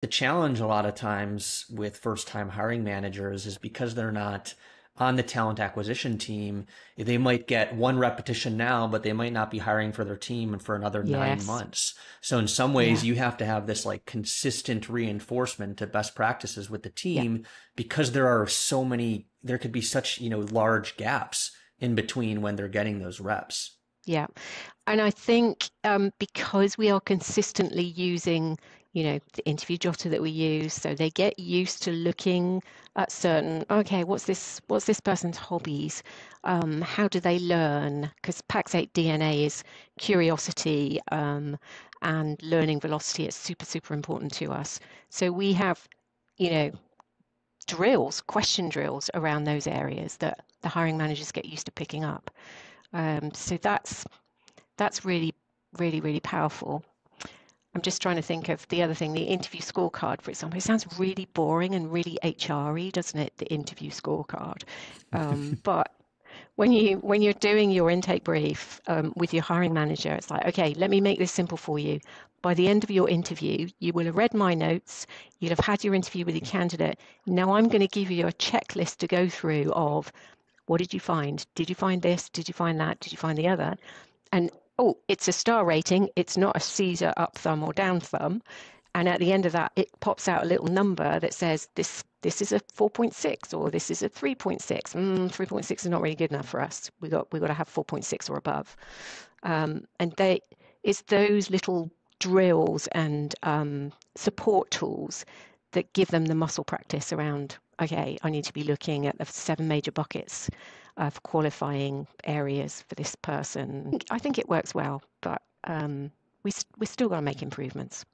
The challenge a lot of times with first time hiring managers is because they're not on the talent acquisition team, they might get one repetition now, but they might not be hiring for their team for another nine Yes. months. So in some ways, Yeah. you have to have this like consistent reinforcement to best practices with the Yeah. team because there are so many, there could be such, large gaps in between when they're getting those reps. Yeah. And I think because we are consistently using, the interview jotter that we use, so they get used to looking at certain, okay, what's this person's hobbies? How do they learn? Because Pax8 DNA is curiosity and learning velocity is super, super important to us. So we have, you know, drills, question drills around those areas that the hiring managers get used to picking up. So that's really, really, really powerful. I'm just trying to think of the other thing, the interview scorecard, for example. It sounds really boring and really HR-y, doesn't it? The interview scorecard. But when you're doing your intake brief with your hiring manager, it's like, okay, let me make this simple for you. By the end of your interview, you will have read my notes. You'll have had your interview with your candidate. Now I'm going to give you a checklist to go through of what did you find? Did you find this? Did you find that? Did you find the other? And oh, it's a star rating. It's not a Caesar up thumb or down thumb. And at the end of that, it pops out a little number that says this is a 4.6 or this is a 3.6. 3.6 is not really good enough for us. We got to have 4.6 or above. And it's those little drills and support tools that give them the muscle practice around, okay, I need to be looking at the seven major buckets of qualifying areas for this person. I think it works well, but we still got to make improvements.